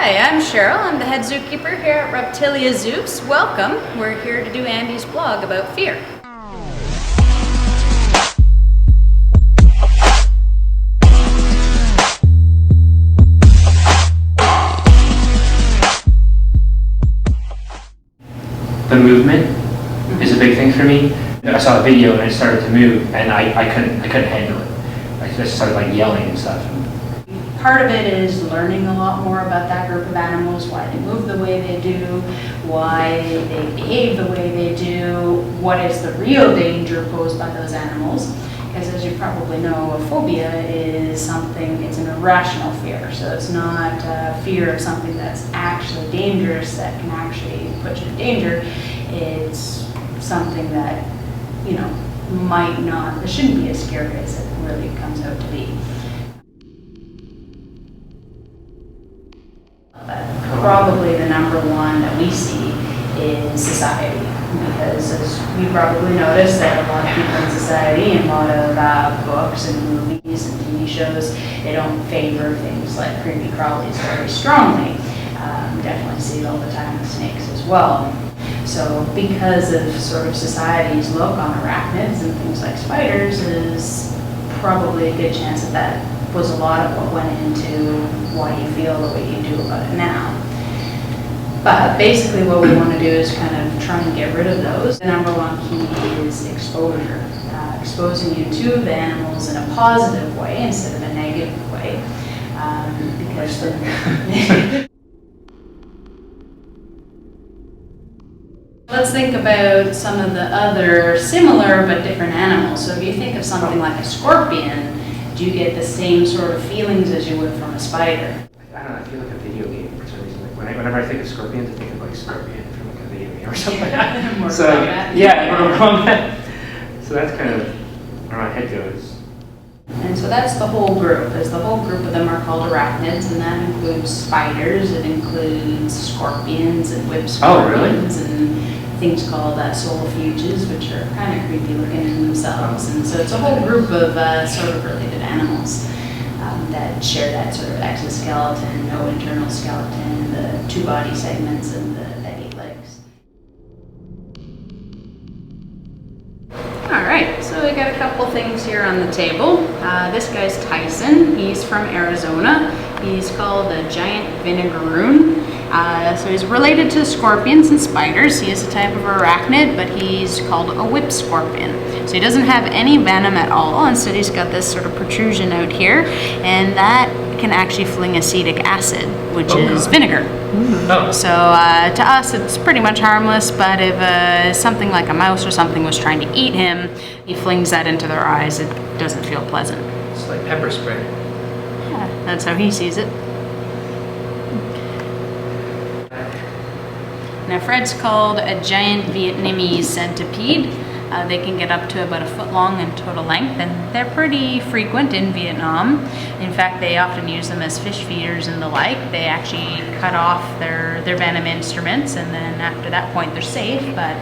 Hi, I'm Cheryl. I'm the head zookeeper here at Reptilia Zoos. Welcome. We're here to do Andy's blog about fear. The movement is a big thing for me. I saw a video and it started to move, and I couldn't handle it. I just started like yelling and stuff. Part of it is learning a lot more about that group of animals, why they move the way they do, why they behave the way they do, what is the real danger posed by those animals. Because as you probably know, a phobia is something, it's an irrational fear. So it's not a fear of something that's actually dangerous, that can actually put you in danger. It's something that, you know, might not, it shouldn't be as scary as it really comes out to be. Probably the number one that we see is society, because as you probably noticed that a lot of people in society and a lot of books and movies and TV shows, they don't favor things like creepy crawlies very strongly. Definitely see it all the time with snakes as well. So because of sort of society's look on arachnids and things like spiders, is probably a good chance that that was a lot of what went into why you feel the way you do about it now. But basically what we want to do is kind of try and get rid of those. The number one key is exposure. Exposing you to the animals in a positive way instead of a negative way. Because let's think about some of the other similar but different animals. So if you think of something like a scorpion, do you get the same sort of feelings as you would from a spider? I don't know, I feel like a video game for some reason. Like whenever I think of scorpions, I think of like Scorpion from like a video game or something like that. More so combat. Yeah, more combat. So that's kind of where my head goes. And so that's the whole group. As the whole group of them are called arachnids, and that includes spiders, it includes scorpions and whip scorpions, and things called solifuges, which are kind of creepy looking in themselves. And so it's a whole group of sort of related animals that share that sort of exoskeleton, no internal skeleton, the two body segments, and the 8 legs. Alright, so we got a couple things here on the table. This guy's Tyson. He's from Arizona. He's called a giant vinegaroon. So he's related to scorpions and spiders. He is a type of arachnid, but he's called a whip scorpion. So he doesn't have any venom at all. Instead, he's got this sort of protrusion out here, and that can actually fling acetic acid, which is vinegar. Oh. So to us, it's pretty much harmless, but if something like a mouse or something was trying to eat him, he flings that into their eyes. It doesn't feel pleasant. It's like pepper spray. Yeah, that's how he sees it. Now Fred's called a giant Vietnamese centipede. They can get up to about 1 foot long in total length, and they're pretty frequent in Vietnam. In fact, they often use them as fish feeders and the like. They actually cut off their venom instruments, and then after that point they're safe, but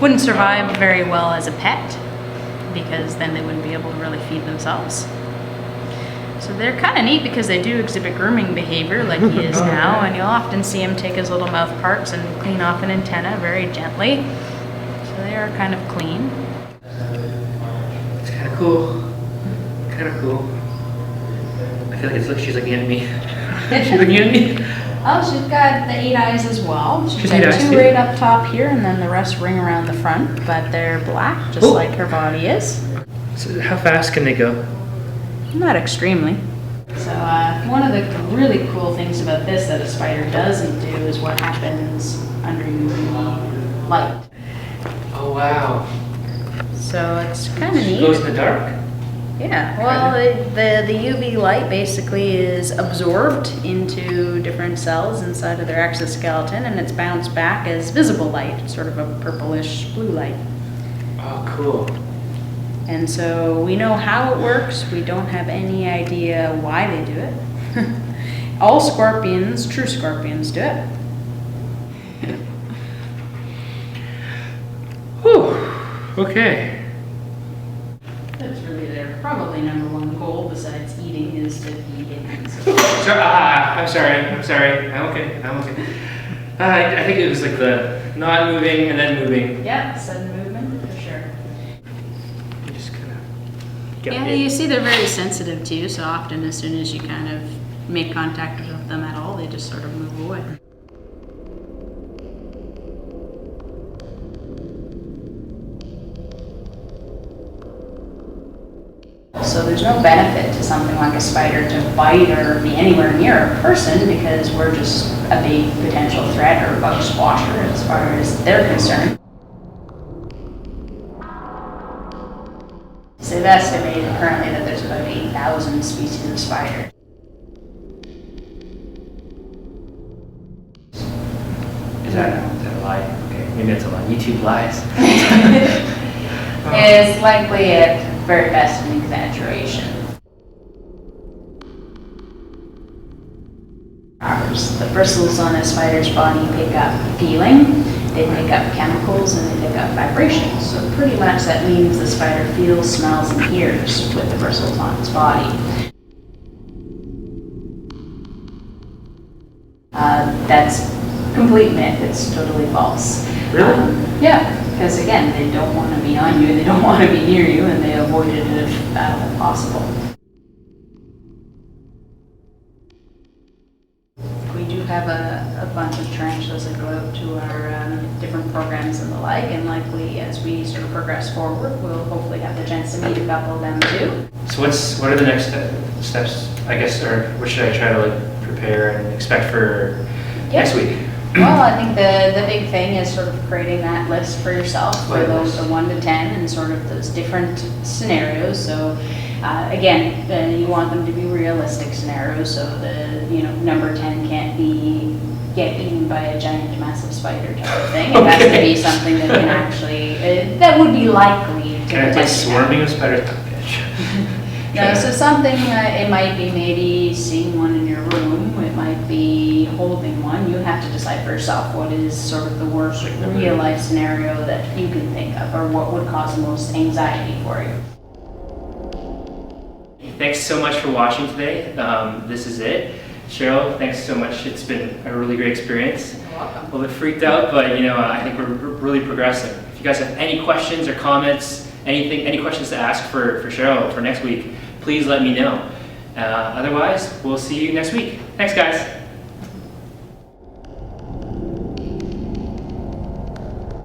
wouldn't survive very well as a pet, because then they wouldn't be able to really feed themselves. So they're kind of neat because they do exhibit grooming behavior like he is now, and you'll often see him take his little mouth parts and clean off an antenna very gently. So they are kind of clean. It's kind of cool. Kind of cool. I feel like she's looking at me. She's looking at me. Oh, she's got the 8 eyes as well. She's got 2 2 right up top here, and then the rest ring around the front, but they're black, just like her body is. So how fast can they go? Not extremely. So one of the really cool things about this that a spider doesn't do is what happens under UV light. Oh wow. So it's kind of neat. It goes in the dark? Yeah, well, the UV light basically is absorbed into different cells inside of their exoskeleton, and it's bounced back as visible light, sort of a purplish blue light. Oh, cool. And so we know how it works. We don't have any idea why they do it. All scorpions, true scorpions, do it. Whew. Okay. That's really their probably number one goal besides eating is to be hidden. So sorry. I'm sorry. I'm okay. I think it was like the not moving and then moving. Yeah, sudden movement, for sure. You just kind of get Yeah, it. you see they're very sensitive to you, so often as soon as you kind of make contact with them at all, they just sort of move away. So there's no benefit to something like a spider to bite or be anywhere near a person because we're just a big potential threat or bug squasher as far as they're concerned. So they've estimated currently that there's about 8,000 species of spider. Is that a lie? Okay, maybe that's a lie. YouTube lies. It's likely at very best an exaggeration. The bristles on a spider's body pick up feeling, they pick up chemicals, and they pick up vibrations. So pretty much that means the spider feels, smells, and hears with the bristles on its body. That's complete myth. It's totally false. Really? Yeah, because again, they don't want to be on you, they don't want to be near you, and they avoid it if possible. We do have a bunch of tarantulas that go out to our different programs and the like, and as we sort of progress forward, we'll hopefully have the chance to meet a couple of them too. So what are the next steps, I guess, or what should I try to like prepare and expect for next week? Well, I think the big thing is sort of creating that list for yourself for those the 1 to 10 and sort of those different scenarios. So again, you want them to be realistic scenarios. So the number 10 can't be get eaten by a giant massive spider type of thing. It has to be something that can actually that would be likely to. Can I play swarming with spiders? No, so something, it might be maybe seeing one in your room, it might be holding one. You have to decide for yourself what is sort of the worst real life scenario that you can think of, or what would cause the most anxiety for you. Thanks so much for watching today. This is it. Cheryl, thanks so much. It's been a really great experience. You're welcome. A little bit freaked out, but I think we're really progressing. If you guys have any questions or comments, any questions to ask for Cheryl for next week, please let me know. Otherwise, we'll see you next week. Thanks, guys.